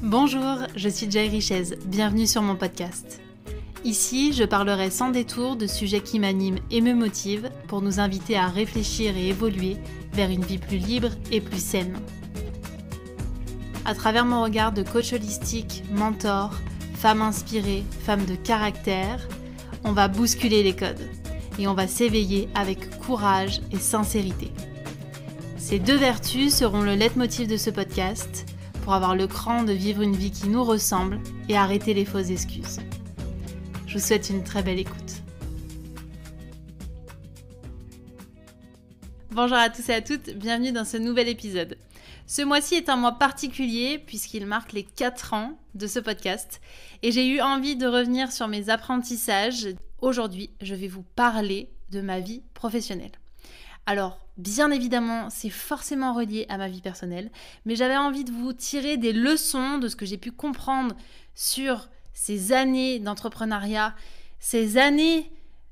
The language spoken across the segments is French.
Bonjour, je suis Jay Richez, bienvenue sur mon podcast. Ici, je parlerai sans détour de sujets qui m'animent et me motivent pour nous inviter à réfléchir et évoluer vers une vie plus libre et plus saine. À travers mon regard de coach holistique, mentor, femme inspirée, femme de caractère, on va bousculer les codes et on va s'éveiller avec courage et sincérité. Ces deux vertus seront le leitmotiv de ce podcast pour avoir le cran de vivre une vie qui nous ressemble et arrêter les fausses excuses. Je vous souhaite une très belle écoute. Bonjour à tous et à toutes, bienvenue dans ce nouvel épisode. Ce mois-ci est un mois particulier puisqu'il marque les 4 ans de ce podcast et j'ai eu envie de revenir sur mes apprentissages. Aujourd'hui, je vais vous parler de ma vie professionnelle. Alors, bien évidemment, c'est forcément relié à ma vie personnelle, mais j'avais envie de vous tirer des leçons de ce que j'ai pu comprendre sur ces années d'entrepreneuriat, ces années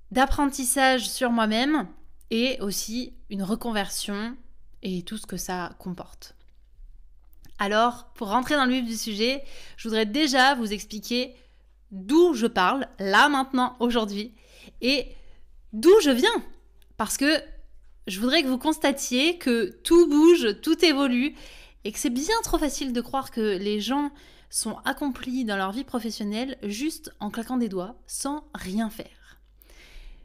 d'apprentissage sur moi-même et aussi une reconversion et tout ce que ça comporte. Alors, pour rentrer dans le vif du sujet, je voudrais déjà vous expliquer d'où je parle, là, maintenant, aujourd'hui, et d'où je viens. Parce que je voudrais que vous constatiez que tout bouge, tout évolue, et que c'est bien trop facile de croire que les gens sont accomplis dans leur vie professionnelle juste en claquant des doigts, sans rien faire.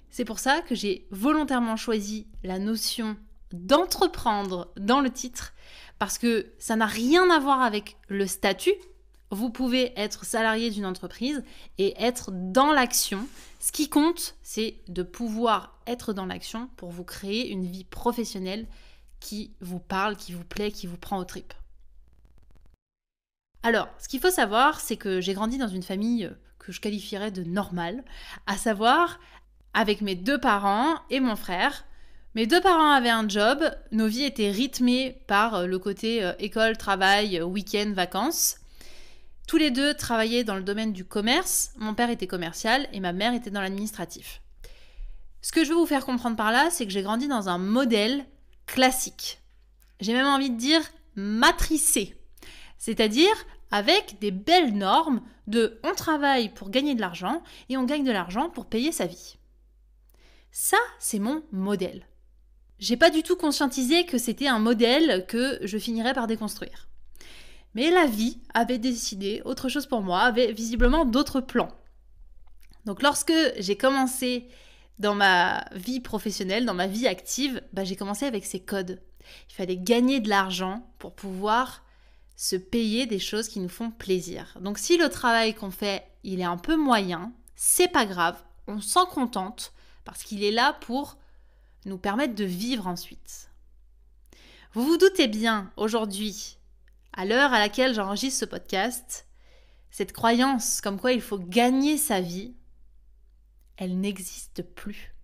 C'est pour ça que j'ai volontairement choisi la notion d'entreprendre dans le titre, parce que ça n'a rien à voir avec le statut. Vous pouvez être salarié d'une entreprise et être dans l'action. Ce qui compte, c'est de pouvoir être dans l'action pour vous créer une vie professionnelle qui vous parle, qui vous plaît, qui vous prend aux tripes. Alors, ce qu'il faut savoir, c'est que j'ai grandi dans une famille que je qualifierais de normale, à savoir avec mes 2 parents et mon frère. Mes 2 parents avaient un job, nos vies étaient rythmées par le côté école, travail, week-end, vacances. Tous les 2 travaillaient dans le domaine du commerce, mon père était commercial et ma mère était dans l'administratif. Ce que je veux vous faire comprendre par là, c'est que j'ai grandi dans un modèle classique. J'ai même envie de dire matricé, c'est-à-dire avec des belles normes de on travaille pour gagner de l'argent et on gagne de l'argent pour payer sa vie. Ça, c'est mon modèle. J'ai pas du tout conscientisé que c'était un modèle que je finirais par déconstruire. Mais la vie avait décidé autre chose pour moi, avait visiblement d'autres plans. Donc lorsque j'ai commencé dans ma vie professionnelle, dans ma vie active, j'ai commencé avec ces codes. Il fallait gagner de l'argent pour pouvoir se payer des choses qui nous font plaisir. Donc si le travail qu'on fait, il est un peu moyen, c'est pas grave, on s'en contente parce qu'il est là pour nous permettre de vivre ensuite. Vous vous doutez bien aujourd'hui, à l'heure à laquelle j'enregistre ce podcast, cette croyance comme quoi il faut gagner sa vie, elle n'existe plus.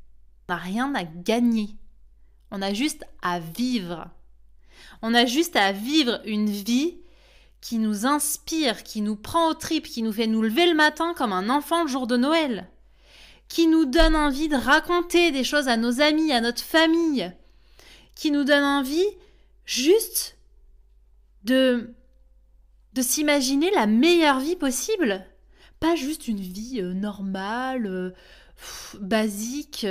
On n'a rien à gagner. On a juste à vivre. On a juste à vivre une vie qui nous inspire, qui nous prend aux tripes, qui nous fait nous lever le matin comme un enfant le jour de Noël, qui nous donne envie de raconter des choses à nos amis, à notre famille, qui nous donne envie juste de s'imaginer la meilleure vie possible. Pas juste une vie normale, basique,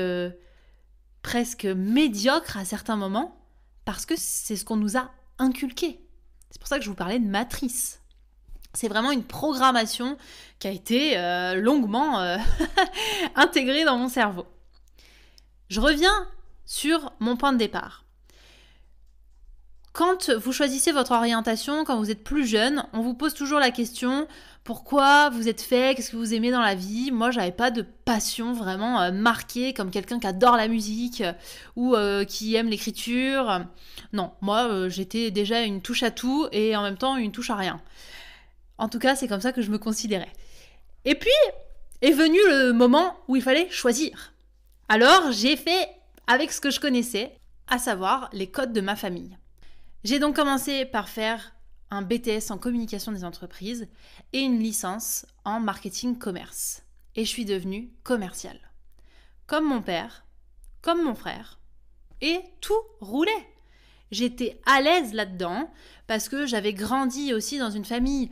presque médiocre à certains moments, parce que c'est ce qu'on nous a inculqué. C'est pour ça que je vous parlais de matrice. C'est vraiment une programmation qui a été longuement intégrée dans mon cerveau. Je reviens sur mon point de départ. Quand vous choisissez votre orientation, quand vous êtes plus jeune, on vous pose toujours la question « Pourquoi vous êtes fait ? Qu'est-ce que vous aimez dans la vie ?» Moi, j'avais pas de passion vraiment marquée comme quelqu'un qui adore la musique ou qui aime l'écriture. Non, moi, j'étais déjà une touche à tout et en même temps une touche à rien. En tout cas, c'est comme ça que je me considérais. Et puis, est venu le moment où il fallait choisir. Alors, j'ai fait avec ce que je connaissais, à savoir les codes de ma famille. J'ai donc commencé par faire un BTS en communication des entreprises et une licence en marketing commerce. Et je suis devenue commerciale. Comme mon père, comme mon frère. Et tout roulait. J'étais à l'aise là-dedans parce que j'avais grandi aussi dans une famille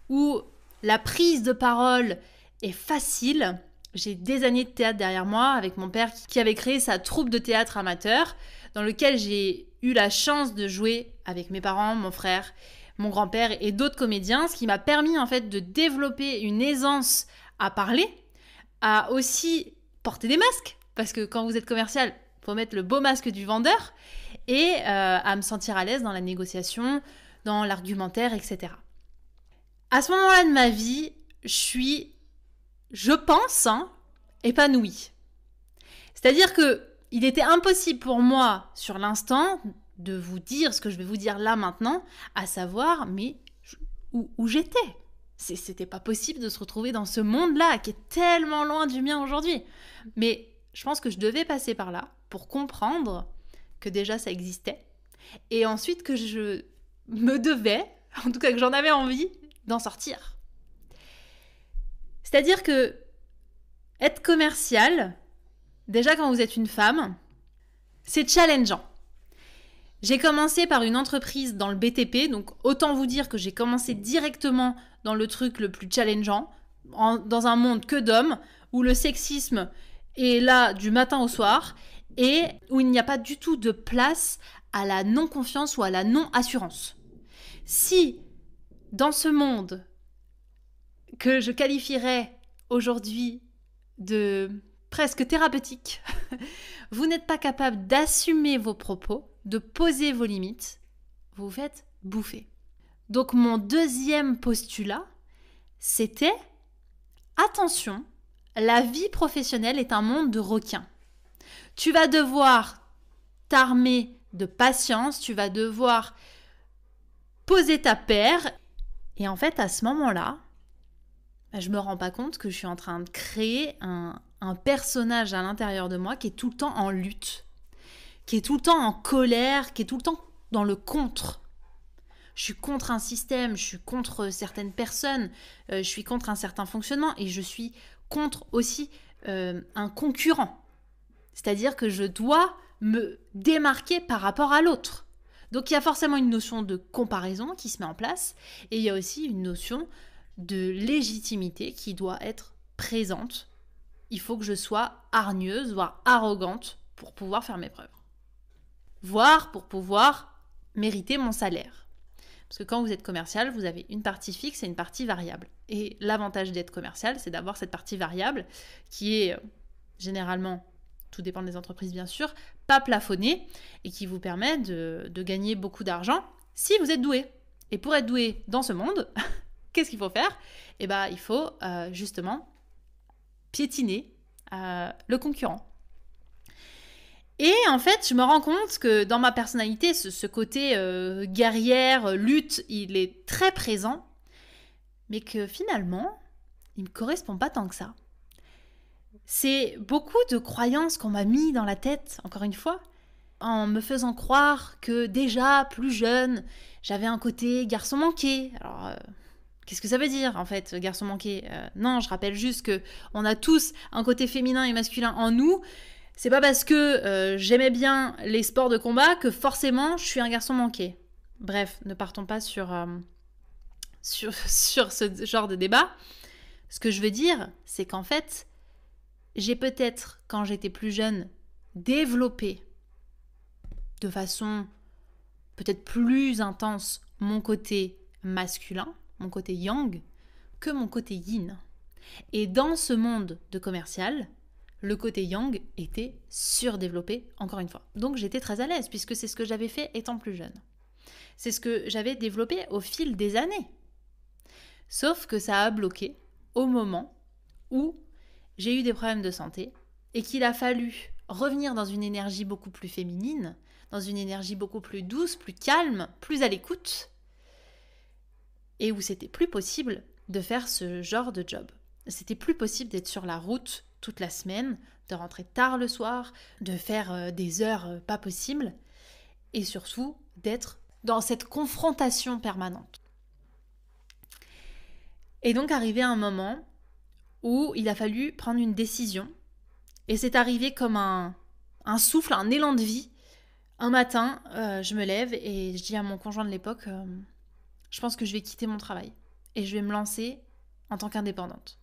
où la prise de parole est facile. J'ai des années de théâtre derrière moi avec mon père qui avait créé sa troupe de théâtre amateur dans lequel j'ai eu la chance de jouer avec mes parents, mon frère, mon grand-père et d'autres comédiens, ce qui m'a permis en fait de développer une aisance à parler, à aussi porter des masques, parce que quand vous êtes commercial, il faut mettre le beau masque du vendeur, et à me sentir à l'aise dans la négociation, dans l'argumentaire, etc. À ce moment-là de ma vie, je suis, je pense, épanouie. C'est-à-dire que il était impossible pour moi, sur l'instant, de vous dire ce que je vais vous dire là maintenant, à savoir, mais où j'étais. C'était pas possible de se retrouver dans ce monde-là, qui est tellement loin du mien aujourd'hui. Mais je pense que je devais passer par là pour comprendre que déjà ça existait, et ensuite que je me devais, en tout cas que j'en avais envie, d'en sortir. C'est-à-dire que être commercial, déjà quand vous êtes une femme, c'est challengeant. J'ai commencé par une entreprise dans le BTP, donc autant vous dire que j'ai commencé directement dans le truc le plus challengeant, dans un monde que d'hommes, où le sexisme est là du matin au soir, et où il n'y a pas du tout de place à la non-confiance ou à la non-assurance. Si, dans ce monde que je qualifierais aujourd'hui de presque thérapeutique, vous n'êtes pas capable d'assumer vos propos, de poser vos limites, vous vous faites bouffer. Donc mon deuxième postulat, c'était attention, la vie professionnelle est un monde de requins. Tu vas devoir t'armer de patience, tu vas devoir poser ta paire. Et en fait, à ce moment-là, je me rends pas compte que je suis en train de créer un personnage à l'intérieur de moi qui est tout le temps en lutte, qui est tout le temps en colère, qui est tout le temps dans le contre. Je suis contre un système, je suis contre certaines personnes, je suis contre un certain fonctionnement et je suis contre aussi un concurrent. C'est-à-dire que je dois me démarquer par rapport à l'autre. Donc il y a forcément une notion de comparaison qui se met en place et il y a aussi une notion de légitimité qui doit être présente. Il faut que je sois hargneuse, voire arrogante pour pouvoir faire mes preuves. Voire pour pouvoir mériter mon salaire. Parce que quand vous êtes commercial, vous avez une partie fixe et une partie variable. Et l'avantage d'être commercial, c'est d'avoir cette partie variable qui est généralement, tout dépend des entreprises bien sûr, pas plafonnée et qui vous permet de gagner beaucoup d'argent si vous êtes doué. Et pour être doué dans ce monde, qu'est-ce qu'il faut faire ? Eh bien, il faut justement piétiner le concurrent. Et en fait, je me rends compte que dans ma personnalité, ce côté guerrière, lutte, il est très présent, mais que finalement, il ne me correspond pas tant que ça. C'est beaucoup de croyances qu'on m'a mis dans la tête, encore une fois, en me faisant croire que déjà, plus jeune, j'avais un côté garçon manqué. Alors, qu'est-ce que ça veut dire, en fait, garçon manqué ? Non, je rappelle juste qu'on a tous un côté féminin et masculin en nous. C'est pas parce que j'aimais bien les sports de combat que forcément je suis un garçon manqué. Bref, ne partons pas sur ce genre de débat. Ce que je veux dire, c'est qu'en fait, j'ai peut-être, quand j'étais plus jeune, développé de façon peut-être plus intense mon côté masculin, mon côté yang, que mon côté yin. Et dans ce monde de commercial, le côté yang était surdéveloppé, encore une fois. Donc j'étais très à l'aise, puisque c'est ce que j'avais fait étant plus jeune. C'est ce que j'avais développé au fil des années. Sauf que ça a bloqué au moment où j'ai eu des problèmes de santé et qu'il a fallu revenir dans une énergie beaucoup plus féminine, dans une énergie beaucoup plus douce, plus calme, plus à l'écoute, et où c'était plus possible de faire ce genre de job. C'était plus possible d'être sur la route toute la semaine, de rentrer tard le soir, de faire des heures pas possibles, et surtout d'être dans cette confrontation permanente. Et donc arrivé un moment où il a fallu prendre une décision, et c'est arrivé comme un souffle, un élan de vie. Un matin, je me lève et je dis à mon conjoint de l'époque, je pense que je vais quitter mon travail. et je vais me lancer en tant qu'indépendante.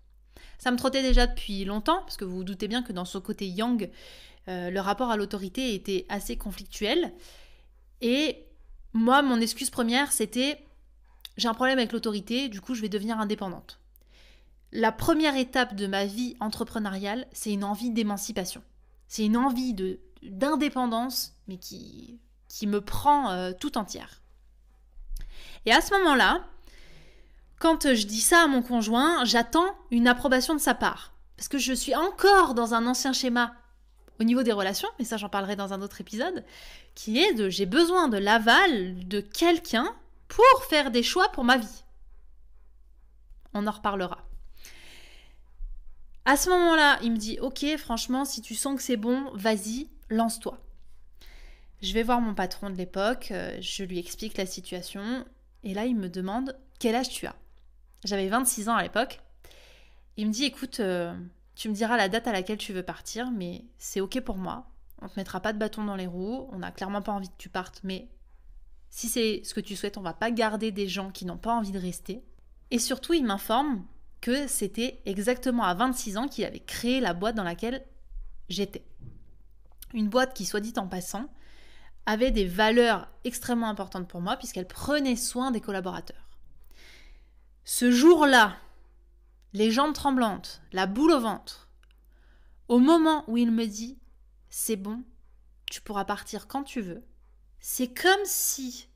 Ça me trottait déjà depuis longtemps, parce que vous vous doutez bien que dans ce côté yang, le rapport à l'autorité était assez conflictuel. Et moi, mon excuse première, c'était j'ai un problème avec l'autorité, du coup je vais devenir indépendante. La première étape de ma vie entrepreneuriale, c'est une envie d'émancipation. C'est une envie d'indépendance, mais qui me prend tout entière. Et à ce moment-là, quand je dis ça à mon conjoint, j'attends une approbation de sa part. Parce que je suis encore dans un ancien schéma au niveau des relations, mais ça j'en parlerai dans un autre épisode, qui est de j'ai besoin de l'aval de quelqu'un pour faire des choix pour ma vie. On en reparlera. À ce moment-là, il me dit « Ok, franchement, si tu sens que c'est bon, vas-y, lance-toi. » Je vais voir mon patron de l'époque, je lui explique la situation, et là, il me demande « Quel âge tu as ?» J'avais 26 ans à l'époque. Il me dit « Écoute, tu me diras la date à laquelle tu veux partir, mais c'est ok pour moi. On ne te mettra pas de bâton dans les roues, on n'a clairement pas envie que tu partes, mais si c'est ce que tu souhaites, on ne va pas garder des gens qui n'ont pas envie de rester. » Et surtout, il m'informe que c'était exactement à 26 ans qu'il avait créé la boîte dans laquelle j'étais. Une boîte qui, soit dit en passant, avait des valeurs extrêmement importantes pour moi puisqu'elle prenait soin des collaborateurs. Ce jour-là, les jambes tremblantes, la boule au ventre, au moment où il me dit « C'est bon, tu pourras partir quand tu veux », c'est comme si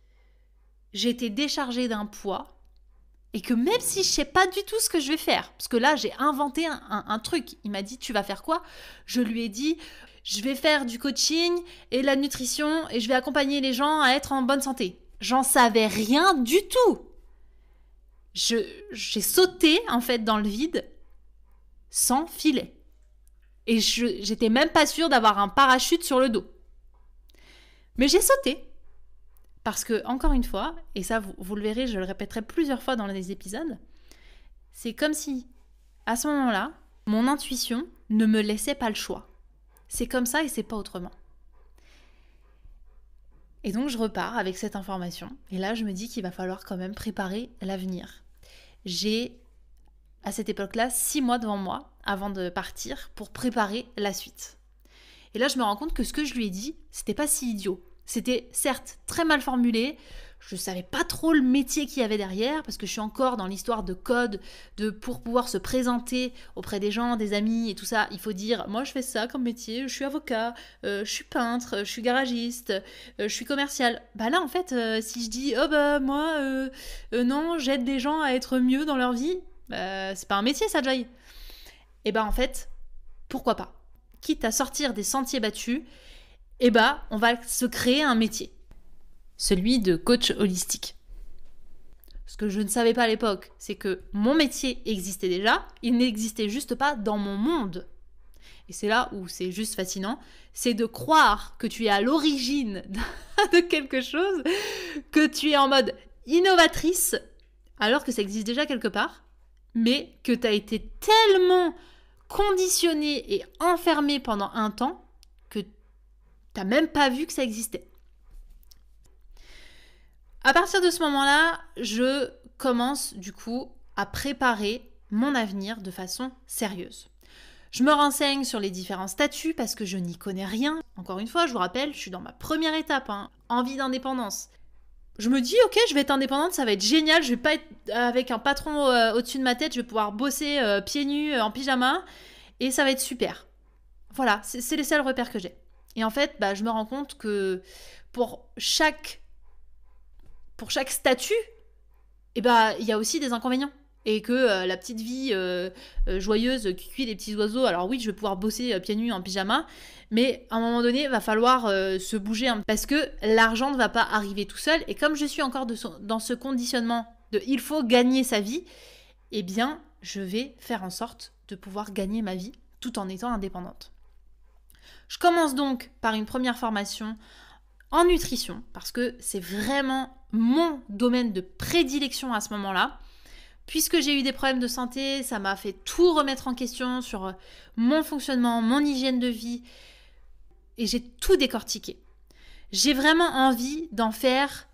j'étais déchargée d'un poids et que même si je ne sais pas du tout ce que je vais faire, parce que là j'ai inventé un truc, il m'a dit « Tu vas faire quoi ?» Je lui ai dit « Je vais faire du coaching et de la nutrition et je vais accompagner les gens à être en bonne santé. » J'en savais rien du tout. J'ai sauté en fait dans le vide sans filet. Et j'étais même pas sûre d'avoir un parachute sur le dos. Mais j'ai sauté. Parce que, encore une fois, et ça vous le verrez, je le répéterai plusieurs fois dans les épisodes, c'est comme si, à ce moment-là, mon intuition ne me laissait pas le choix. C'est comme ça et c'est pas autrement. Et donc je repars avec cette information. Et là, je me dis qu'il va falloir quand même préparer l'avenir. J'ai, à cette époque-là, 6 mois devant moi avant de partir pour préparer la suite. Et là, je me rends compte que ce que je lui ai dit, c'était pas si idiot. C'était certes très mal formulé, je ne savais pas trop le métier qu'il y avait derrière, parce que je suis encore dans l'histoire de code, pour pouvoir se présenter auprès des gens, des amis et tout ça, il faut dire, moi je fais ça comme métier, je suis avocat, je suis peintre, je suis garagiste, je suis commercial. Bah là en fait, si je dis, oh bah moi, non, j'aide des gens à être mieux dans leur vie, c'est pas un métier ça, Joy. Et bah en fait, pourquoi pas? Quitte à sortir des sentiers battus, eh ben, on va se créer un métier. Celui de coach holistique. Ce que je ne savais pas à l'époque, c'est que mon métier existait déjà, il n'existait juste pas dans mon monde. Et c'est là où c'est juste fascinant, c'est de croire que tu es à l'origine de quelque chose, que tu es en mode innovatrice, alors que ça existe déjà quelque part, mais que tu as été tellement conditionné et enfermé pendant un temps que t'as même pas vu que ça existait. À partir de ce moment-là, je commence du coup à préparer mon avenir de façon sérieuse. Je me renseigne sur les différents statuts parce que je n'y connais rien. Encore une fois, je vous rappelle, je suis dans ma première étape, envie d'indépendance. Je me dis, ok, je vais être indépendante, ça va être génial, je vais pas être avec un patron au-dessus de ma tête, je vais pouvoir bosser pieds nus, en pyjama, et ça va être super. Voilà, c'est les seuls repères que j'ai. Et en fait, je me rends compte que pour chaque statut, il y a aussi des inconvénients. Et que la petite vie joyeuse qui cuit des petits oiseaux, alors oui, je vais pouvoir bosser pieds nus en pyjama, mais à un moment donné, il va falloir se bouger parce que l'argent ne va pas arriver tout seul. Et comme je suis encore dans ce conditionnement de il faut gagner sa vie, eh bien, je vais faire en sorte de pouvoir gagner ma vie tout en étant indépendante. Je commence donc par une première formation en nutrition, parce que c'est vraiment mon domaine de prédilection à ce moment-là. Puisque j'ai eu des problèmes de santé, ça m'a fait tout remettre en question sur mon fonctionnement, mon hygiène de vie, et j'ai tout décortiqué. J'ai vraiment envie d'en faire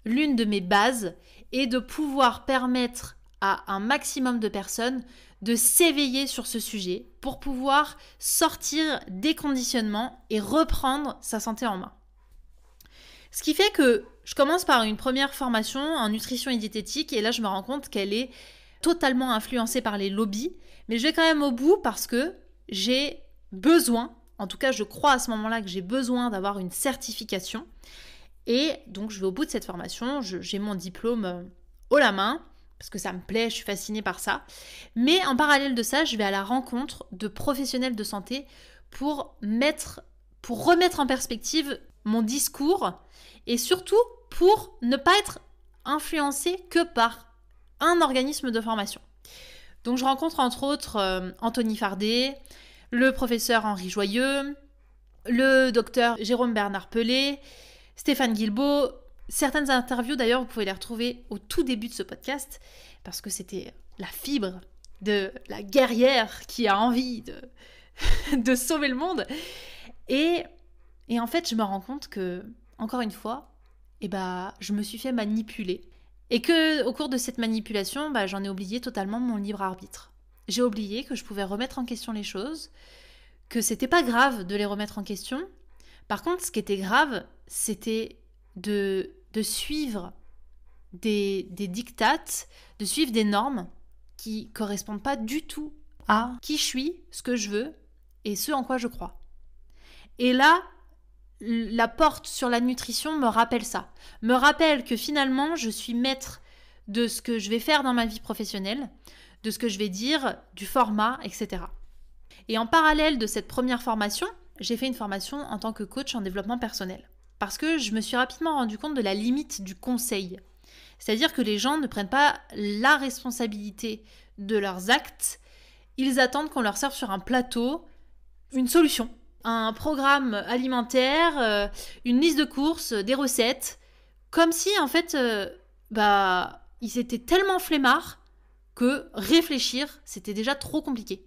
l'une de mes bases et de pouvoir permettre à un maximum de personnes de s'éveiller sur ce sujet pour pouvoir sortir des conditionnements et reprendre sa santé en main. Ce qui fait que je commence par une première formation en nutrition et diététique et là je me rends compte qu'elle est totalement influencée par les lobbies, mais je vais quand même au bout parce que j'ai besoin, en tout cas je crois à ce moment-là que j'ai besoin d'avoir une certification et donc je vais au bout de cette formation, j'ai mon diplôme haut la main parce que ça me plaît, je suis fascinée par ça, mais en parallèle de ça, je vais à la rencontre de professionnels de santé pour remettre en perspective mon discours et surtout pour ne pas être influencée que par un organisme de formation. Donc je rencontre entre autres Anthony Fardet, le professeur Henri Joyeux, le docteur Jérôme Bernard Pelé, Stéphane Guilbeault. Certaines interviews d'ailleurs vous pouvez les retrouver au tout début de ce podcast parce que c'était la fibre de la guerrière qui a envie de sauver le monde. Et en fait je me rends compte que, encore une fois, je me suis fait manipuler. Et que au cours de cette manipulation, j'en ai oublié totalement mon libre arbitre. J'ai oublié que je pouvais remettre en question les choses, que c'était pas grave de les remettre en question. Par contre, ce qui était grave, c'était de suivre des dictates, de suivre des normes qui correspondent pas du tout à qui je suis, ce que je veux et ce en quoi je crois. Et là, la porte sur la nutrition me rappelle ça. Me rappelle que finalement, je suis maître de ce que je vais faire dans ma vie professionnelle, de ce que je vais dire, du format, etc. Et en parallèle de cette première formation, j'ai fait une formation en tant que coach en développement personnel. Parce que je me suis rapidement rendu compte de la limite du conseil. C'est-à-dire que les gens ne prennent pas la responsabilité de leurs actes, ils attendent qu'on leur serve sur un plateau une solution. Un programme alimentaire, une liste de courses, des recettes, comme si en fait, ils étaient tellement flemmards que réfléchir, c'était déjà trop compliqué.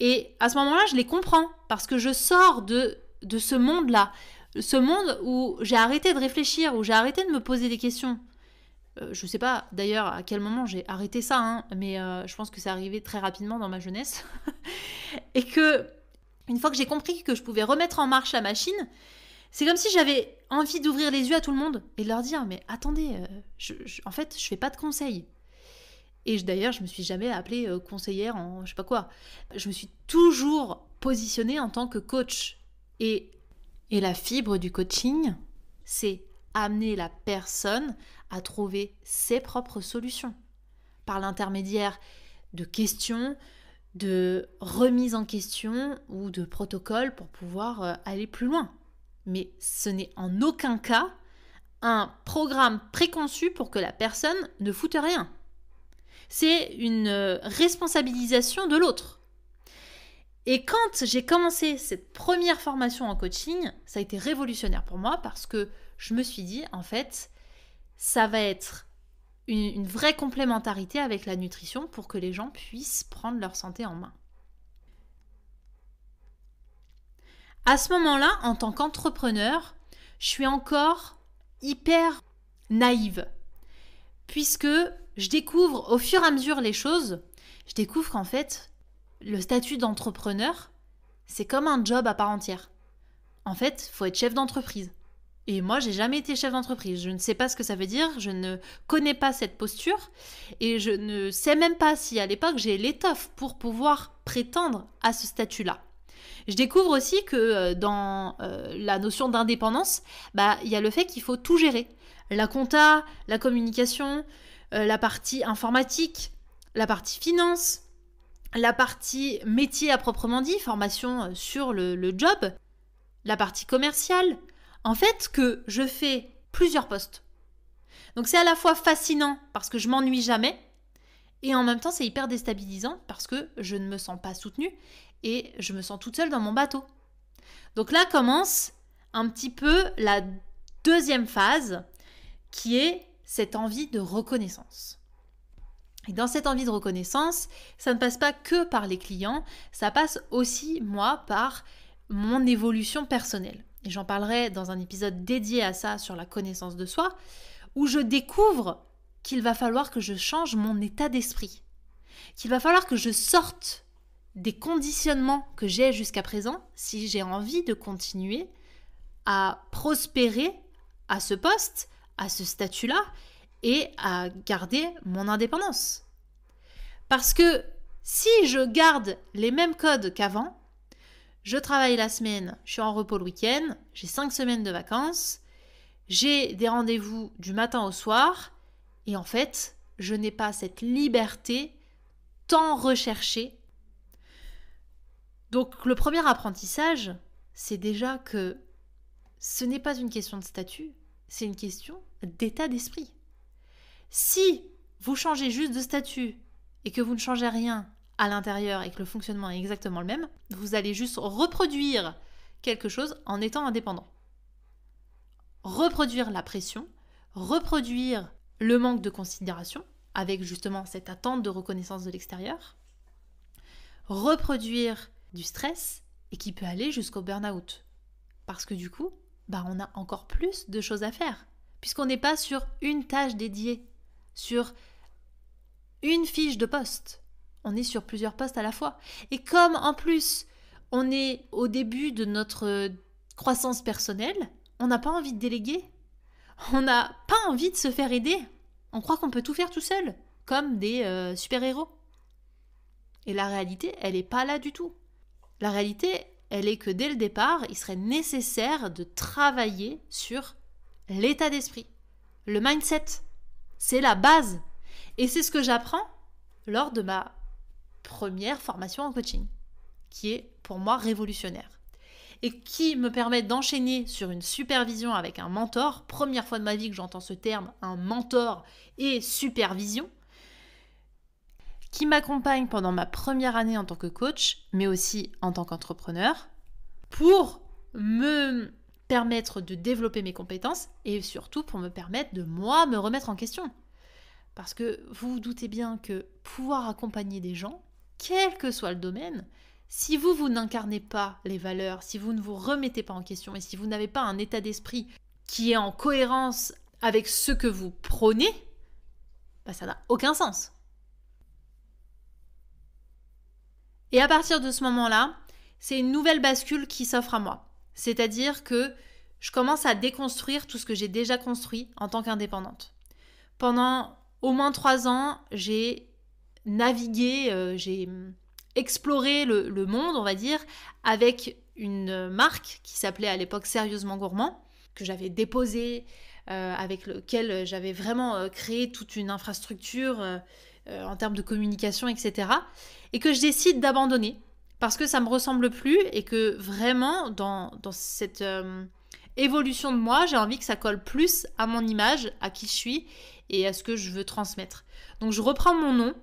Et à ce moment-là, je les comprends, parce que je sors de ce monde-là, ce monde où j'ai arrêté de réfléchir, où j'ai arrêté de me poser des questions. Je sais pas d'ailleurs à quel moment j'ai arrêté ça, mais je pense que c'est arrivé très rapidement dans ma jeunesse. Et que une fois que j'ai compris que je pouvais remettre en marche la machine, c'est comme si j'avais envie d'ouvrir les yeux à tout le monde et de leur dire « Mais attendez, en fait, je fais pas de conseils. » Et d'ailleurs, je me suis jamais appelée conseillère en je sais pas quoi. Je me suis toujours positionnée en tant que coach. Et la fibre du coaching, c'est amener la personne à trouver ses propres solutions par l'intermédiaire de questions, de remise en question ou de protocoles pour pouvoir aller plus loin. Mais ce n'est en aucun cas un programme préconçu pour que la personne ne foute rien. C'est une responsabilisation de l'autre. Et quand j'ai commencé cette première formation en coaching, ça a été révolutionnaire pour moi parce que je me suis dit, en fait, ça va être une vraie complémentarité avec la nutrition pour que les gens puissent prendre leur santé en main. À ce moment-là, en tant qu'entrepreneur, je suis encore hyper naïve puisque je découvre au fur et à mesure les choses, je découvre qu'en fait, le statut d'entrepreneur, c'est comme un job à part entière. En fait, il faut être chef d'entreprise. Et moi, j'ai jamais été chef d'entreprise. Je ne sais pas ce que ça veut dire, je ne connais pas cette posture et je ne sais même pas si à l'époque j'ai l'étoffe pour pouvoir prétendre à ce statut-là. Je découvre aussi que dans la notion d'indépendance, il y a le fait qu'il faut tout gérer. La compta, la communication, la partie informatique, la partie finance, la partie métier à proprement dit, formation sur le job, la partie commerciale. En fait, que je fais plusieurs postes. Donc c'est à la fois fascinant parce que je m'ennuie jamais et en même temps c'est hyper déstabilisant parce que je ne me sens pas soutenue et je me sens toute seule dans mon bateau. Donc là commence un petit peu la deuxième phase qui est cette envie de reconnaissance. Et dans cette envie de reconnaissance, ça ne passe pas que par les clients, ça passe aussi, moi, par mon évolution personnelle. Et j'en parlerai dans un épisode dédié à ça sur la connaissance de soi, où je découvre qu'il va falloir que je change mon état d'esprit, qu'il va falloir que je sorte des conditionnements que j'ai jusqu'à présent si j'ai envie de continuer à prospérer à ce poste, à ce statut-là et à garder mon indépendance. Parce que si je garde les mêmes codes qu'avant, je travaille la semaine, je suis en repos le week-end, j'ai 5 semaines de vacances, j'ai des rendez-vous du matin au soir et en fait, je n'ai pas cette liberté tant recherchée. Donc le premier apprentissage, c'est déjà que ce n'est pas une question de statut, c'est une question d'état d'esprit. Si vous changez juste de statut et que vous ne changez rien à l'intérieur et que le fonctionnement est exactement le même, vous allez juste reproduire quelque chose en étant indépendant. Reproduire la pression, reproduire le manque de considération avec justement cette attente de reconnaissance de l'extérieur, reproduire du stress et qui peut aller jusqu'au burn-out. Parce que du coup, on a encore plus de choses à faire puisqu'on n'est pas sur une tâche dédiée, sur une fiche de poste. On est sur plusieurs postes à la fois. Et comme en plus, on est au début de notre croissance personnelle, on n'a pas envie de déléguer. On n'a pas envie de se faire aider. On croit qu'on peut tout faire tout seul, comme des super-héros. Et la réalité, elle n'est pas là du tout. La réalité, elle est que dès le départ, il serait nécessaire de travailler sur l'état d'esprit, le mindset. C'est la base. Et c'est ce que j'apprends lors de ma première formation en coaching, qui est pour moi révolutionnaire et qui me permet d'enchaîner sur une supervision avec un mentor. Première fois de ma vie que j'entends ce terme, un mentor et supervision, qui m'accompagne pendant ma première année en tant que coach, mais aussi en tant qu'entrepreneur, pour me permettre de développer mes compétences et surtout pour me permettre de moi me remettre en question. Parce que vous vous doutez bien que pouvoir accompagner des gens, quel que soit le domaine, si vous n'incarnez pas les valeurs, si vous ne vous remettez pas en question et si vous n'avez pas un état d'esprit qui est en cohérence avec ce que vous prônez, ça n'a aucun sens. Et à partir de ce moment-là, c'est une nouvelle bascule qui s'offre à moi. C'est-à-dire que je commence à déconstruire tout ce que j'ai déjà construit en tant qu'indépendante. Pendant au moins 3 ans, j'ai navigué, j'ai exploré le monde, on va dire, avec une marque qui s'appelait à l'époque Sérieusement Gourmand, que j'avais déposée, avec lequel j'avais vraiment créé toute une infrastructure en termes de communication, etc. Et que je décide d'abandonner parce que ça ne me ressemble plus et que vraiment, dans cette évolution de moi, j'ai envie que ça colle plus à mon image, à qui je suis et à ce que je veux transmettre. Donc je reprends mon nom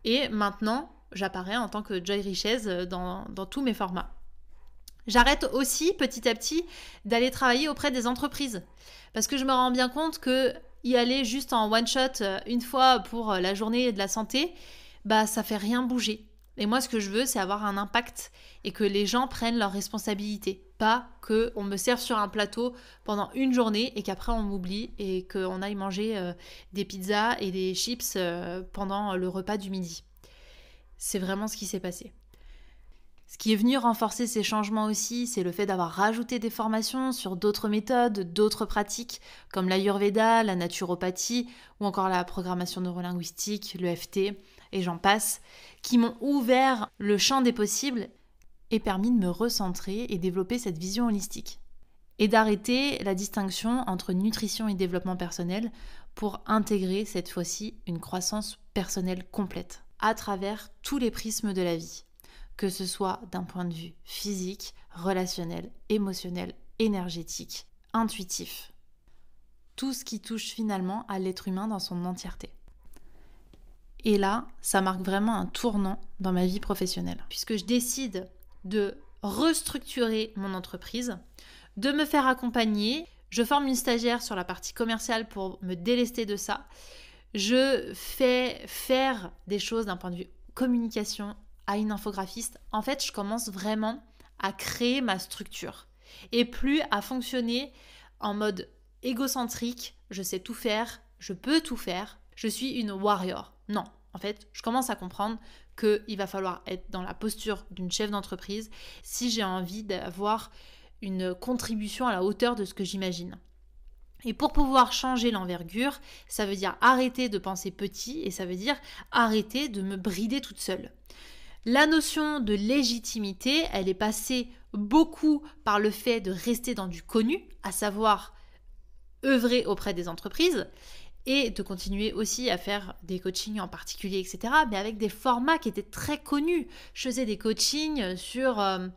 et maintenant j'apparais en tant que Joy Richez dans tous mes formats. J'arrête aussi petit à petit d'aller travailler auprès des entreprises parce que je me rends bien compte que y aller juste en one shot une fois pour la journée de la santé, ça fait rien bouger. Et moi, ce que je veux, c'est avoir un impact et que les gens prennent leurs responsabilités. Pas qu'on me serve sur un plateau pendant une journée et qu'après on m'oublie et qu'on aille manger des pizzas et des chips pendant le repas du midi. C'est vraiment ce qui s'est passé. Ce qui est venu renforcer ces changements aussi, c'est le fait d'avoir rajouté des formations sur d'autres méthodes, d'autres pratiques, comme l'Ayurveda, la naturopathie ou encore la programmation neurolinguistique, l'EFT, et j'en passe, qui m'ont ouvert le champ des possibles et permis de me recentrer et développer cette vision holistique. Et d'arrêter la distinction entre nutrition et développement personnel pour intégrer cette fois-ci une croissance personnelle complète, à travers tous les prismes de la vie, que ce soit d'un point de vue physique, relationnel, émotionnel, énergétique, intuitif. Tout ce qui touche finalement à l'être humain dans son entièreté. Et là, ça marque vraiment un tournant dans ma vie professionnelle, puisque je décide de restructurer mon entreprise, de me faire accompagner. Je forme une stagiaire sur la partie commerciale pour me délester de ça. Je fais faire des choses d'un point de vue communication à une infographiste. En fait, je commence vraiment à créer ma structure et plus à fonctionner en mode égocentrique. Je sais tout faire, je peux tout faire. je suis une warrior. Non, en fait, je commence à comprendre qu'il va falloir être dans la posture d'une chef d'entreprise si j'ai envie d'avoir une contribution à la hauteur de ce que j'imagine. Et pour pouvoir changer l'envergure, ça veut dire arrêter de penser petit et ça veut dire arrêter de me brider toute seule. La notion de légitimité, elle est passée beaucoup par le fait de rester dans du connu, à savoir œuvrer auprès des entreprises et de continuer aussi à faire des coachings en particulier, etc. Mais avec des formats qui étaient très connus. Je faisais des coachings sur 1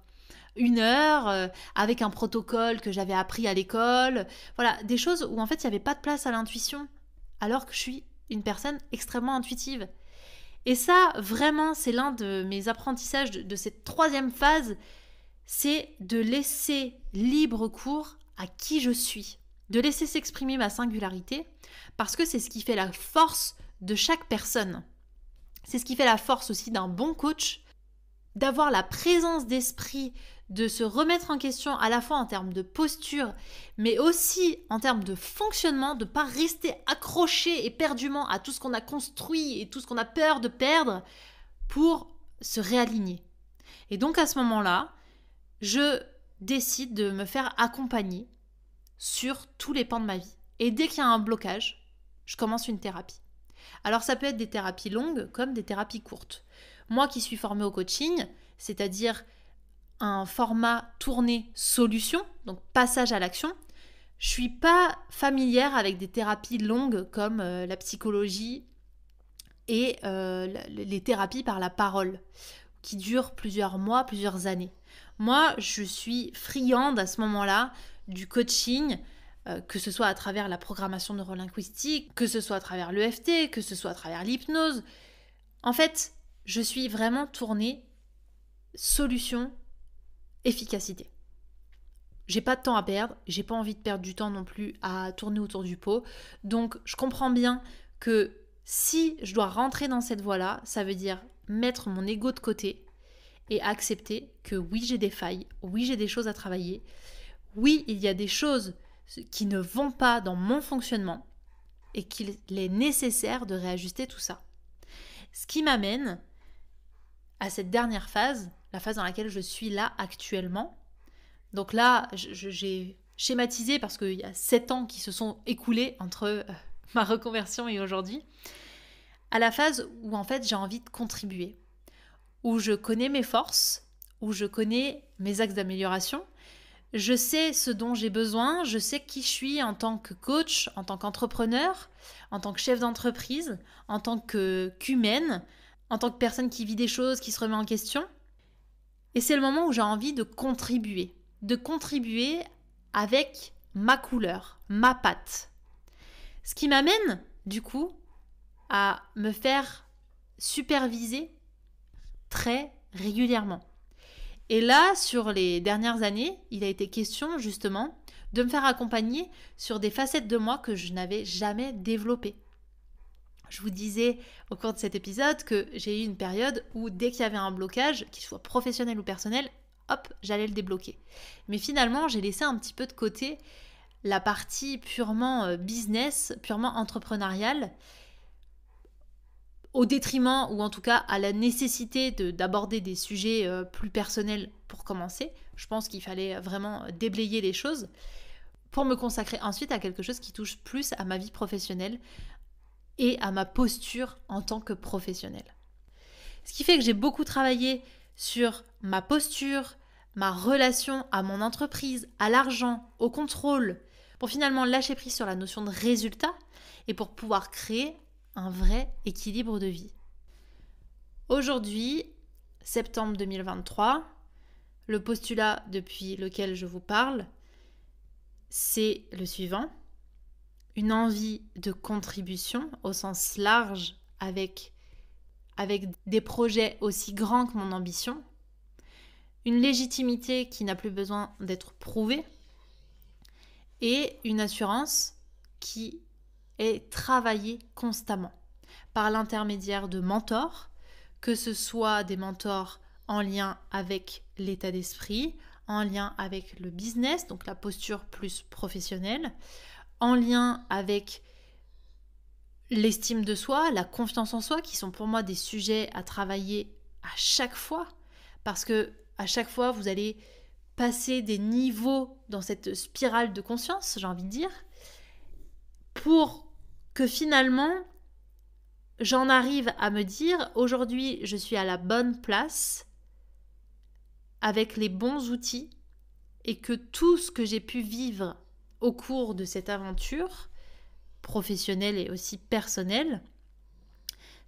heure, avec un protocole que j'avais appris à l'école. Voilà, des choses où en fait il n'y avait pas de place à l'intuition, alors que je suis une personne extrêmement intuitive. Et ça, vraiment, c'est l'un de mes apprentissages de cette 3e phase, c'est de laisser libre cours à qui je suis, de laisser s'exprimer ma singularité, parce que c'est ce qui fait la force de chaque personne. C'est ce qui fait la force aussi d'un bon coach, d'avoir la présence d'esprit, de se remettre en question à la fois en termes de posture, mais aussi en termes de fonctionnement, de ne pas rester accroché éperdument à tout ce qu'on a construit et tout ce qu'on a peur de perdre pour se réaligner. Et donc à ce moment-là, je décide de me faire accompagner sur tous les pans de ma vie. Et dès qu'il y a un blocage, je commence une thérapie. Alors ça peut être des thérapies longues comme des thérapies courtes. Moi qui suis formée au coaching, c'est-à-dire un format tourné solution, donc passage à l'action, je suis pas familière avec des thérapies longues comme la psychologie et les thérapies par la parole, qui durent plusieurs mois, plusieurs années. Moi, je suis friande à ce moment-là du coaching, que ce soit à travers la programmation neurolinguistique, que ce soit à travers l'EFT, que ce soit à travers l'hypnose. En fait, je suis vraiment tournée solution, efficacité. J'ai pas de temps à perdre, j'ai pas envie de perdre du temps non plus à tourner autour du pot. Donc, je comprends bien que si je dois rentrer dans cette voie-là, ça veut dire mettre mon ego de côté et accepter que oui, j'ai des failles, oui, j'ai des choses à travailler, oui, il y a des choses qui ne vont pas dans mon fonctionnement et qu'il est nécessaire de réajuster tout ça. Ce qui m'amène à cette dernière phase, la phase dans laquelle je suis là actuellement. Donc là, j'ai schématisé parce qu'il y a 7 ans qui se sont écoulés entre ma reconversion et aujourd'hui, à la phase où en fait j'ai envie de contribuer, où je connais mes forces, où je connais mes axes d'amélioration, je sais ce dont j'ai besoin, je sais qui je suis en tant que coach, en tant qu'entrepreneur, en tant que chef d'entreprise, en tant qu'humaine, en tant que personne qui vit des choses, qui se remet en question. Et c'est le moment où j'ai envie de contribuer avec ma couleur, ma patte. Ce qui m'amène, du coup, à me faire superviser très régulièrement. Et là, sur les dernières années, il a été question justement de me faire accompagner sur des facettes de moi que je n'avais jamais développées. Je vous disais au cours de cet épisode que j'ai eu une période où dès qu'il y avait un blocage, qu'il soit professionnel ou personnel, hop, j'allais le débloquer. Mais finalement, j'ai laissé un petit peu de côté la partie purement business, purement entrepreneuriale, au détriment, ou en tout cas à la nécessité d'aborder des sujets plus personnels pour commencer. Je pense qu'il fallait vraiment déblayer les choses pour me consacrer ensuite à quelque chose qui touche plus à ma vie professionnelle et à ma posture en tant que professionnelle. Ce qui fait que j'ai beaucoup travaillé sur ma posture, ma relation à mon entreprise, à l'argent, au contrôle, pour finalement lâcher prise sur la notion de résultat et pour pouvoir créer un vrai équilibre de vie. Aujourd'hui, septembre 2023, le postulat depuis lequel je vous parle, c'est le suivant. Une envie de contribution au sens large avec des projets aussi grands que mon ambition, une légitimité qui n'a plus besoin d'être prouvée et une assurance qui est travaillée constamment par l'intermédiaire de mentors, que ce soit des mentors en lien avec l'état d'esprit, en lien avec le business, donc la posture plus professionnelle, en lien avec l'estime de soi, la confiance en soi, qui sont pour moi des sujets à travailler à chaque fois, parce que à chaque fois, vous allez passer des niveaux dans cette spirale de conscience, j'ai envie de dire, pour que finalement, j'en arrive à me dire, aujourd'hui, je suis à la bonne place, avec les bons outils, et que tout ce que j'ai pu vivre au cours de cette aventure, professionnelle et aussi personnelle,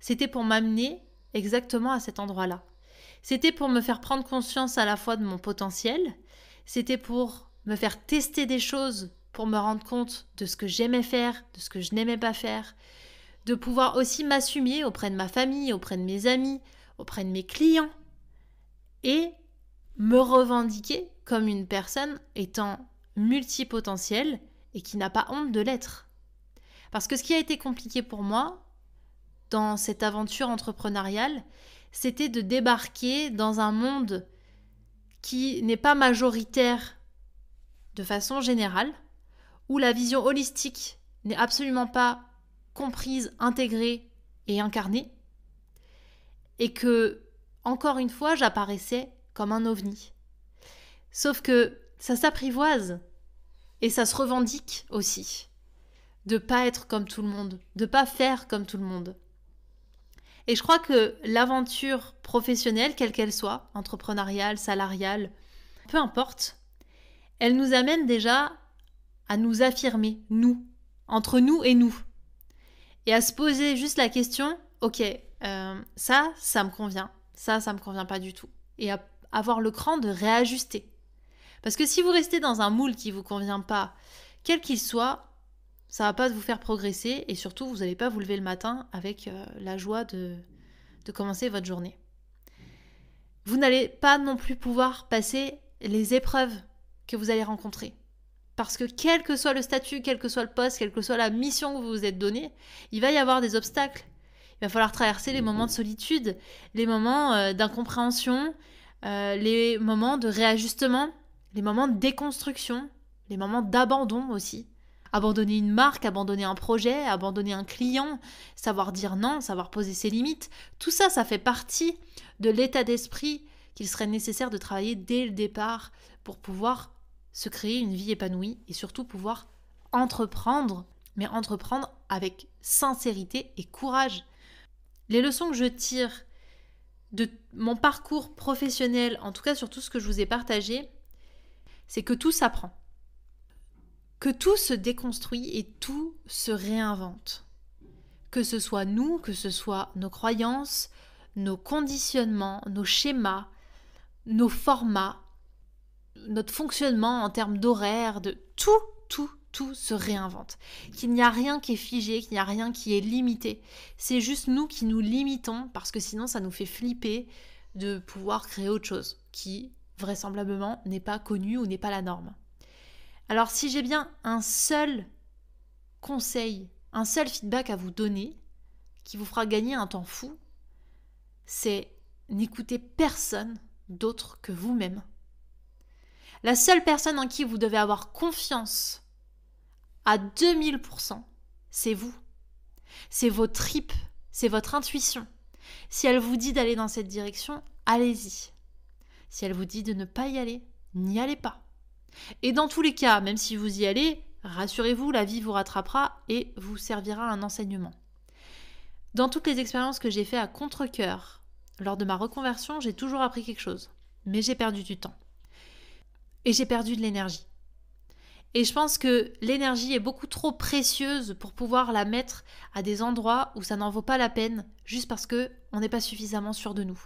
c'était pour m'amener exactement à cet endroit-là. C'était pour me faire prendre conscience à la fois de mon potentiel, c'était pour me faire tester des choses, pour me rendre compte de ce que j'aimais faire, de ce que je n'aimais pas faire, de pouvoir aussi m'assumer auprès de ma famille, auprès de mes amis, auprès de mes clients, et me revendiquer comme une personne étant multipotentielle et qui n'a pas honte de l'être. Parce que ce qui a été compliqué pour moi, dans cette aventure entrepreneuriale, c'était de débarquer dans un monde qui n'est pas majoritaire de façon générale, où la vision holistique n'est absolument pas comprise, intégrée et incarnée, et que, encore une fois, j'apparaissais comme un ovni. Sauf que ça s'apprivoise et ça se revendique aussi de pas être comme tout le monde, de pas faire comme tout le monde. Et je crois que l'aventure professionnelle, quelle qu'elle soit, entrepreneuriale, salariale, peu importe, elle nous amène déjà à nous affirmer, nous, entre nous et nous. Et à se poser juste la question, ok, ça me convient, ça me convient pas du tout. Et à avoir le cran de réajuster. Parce que si vous restez dans un moule qui ne vous convient pas, quel qu'il soit, ça ne va pas vous faire progresser et surtout, vous n'allez pas vous lever le matin avec la joie de commencer votre journée. Vous n'allez pas non plus pouvoir passer les épreuves que vous allez rencontrer. Parce que quel que soit le statut, quel que soit le poste, quelle que soit la mission que vous vous êtes donnée, il va y avoir des obstacles. Il va falloir traverser les moments de solitude, les moments d'incompréhension, les moments de réajustement, les moments de déconstruction, les moments d'abandon aussi. Abandonner une marque, abandonner un projet, abandonner un client, savoir dire non, savoir poser ses limites, tout ça, ça fait partie de l'état d'esprit qu'il serait nécessaire de travailler dès le départ pour pouvoir se créer une vie épanouie et surtout pouvoir entreprendre, mais entreprendre avec sincérité et courage. Les leçons que je tire de mon parcours professionnel, en tout cas sur tout ce que je vous ai partagé, c'est que tout s'apprend, que tout se déconstruit et tout se réinvente. Que ce soit nous, que ce soit nos croyances, nos conditionnements, nos schémas, nos formats, notre fonctionnement en termes d'horaire, de tout se réinvente. Qu'il n'y a rien qui est figé, qu'il n'y a rien qui est limité. C'est juste nous qui nous limitons parce que sinon ça nous fait flipper de pouvoir créer autre chose qui vraisemblablement n'est pas connu ou n'est pas la norme. Alors si j'ai bien un seul conseil, un seul feedback à vous donner qui vous fera gagner un temps fou, c'est n'écoutez personne d'autre que vous-même. La seule personne en qui vous devez avoir confiance à 2000%, c'est vous. C'est vos tripes, c'est votre intuition. Si elle vous dit d'aller dans cette direction, allez-y. Si elle vous dit de ne pas y aller, n'y allez pas. Et dans tous les cas, même si vous y allez, rassurez-vous, la vie vous rattrapera et vous servira un enseignement. Dans toutes les expériences que j'ai faites à contre-cœur, lors de ma reconversion, j'ai toujours appris quelque chose. Mais j'ai perdu du temps. Et j'ai perdu de l'énergie. Et je pense que l'énergie est beaucoup trop précieuse pour pouvoir la mettre à des endroits où ça n'en vaut pas la peine, juste parce qu'on n'est pas suffisamment sûr de nous.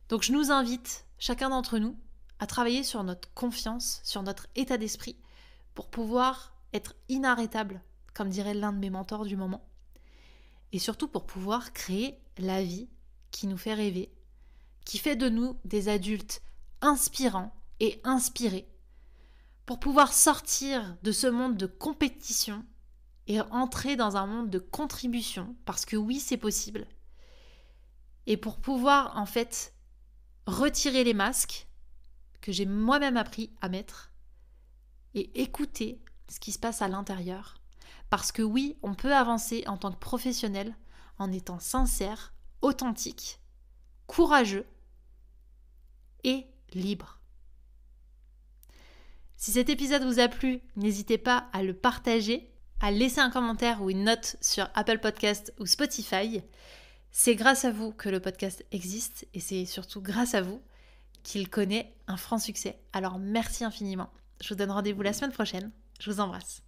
Donc je nous invite, chacun d'entre nous, à travailler sur notre confiance, sur notre état d'esprit, pour pouvoir être inarrêtable, comme dirait l'un de mes mentors du moment. Et surtout pour pouvoir créer la vie qui nous fait rêver, qui fait de nous des adultes inspirants et inspirés, pour pouvoir sortir de ce monde de compétition et entrer dans un monde de contribution, parce que oui, c'est possible. Et pour pouvoir en fait retirer les masques que j'ai moi-même appris à mettre et écouter ce qui se passe à l'intérieur. Parce que oui, on peut avancer en tant que professionnel en étant sincère, authentique, courageux et libre. Si cet épisode vous a plu, n'hésitez pas à le partager, à laisser un commentaire ou une note sur Apple Podcast ou Spotify. C'est grâce à vous que le podcast existe et c'est surtout grâce à vous qu'il connaît un franc succès. Alors merci infiniment. Je vous donne rendez-vous la semaine prochaine. Je vous embrasse.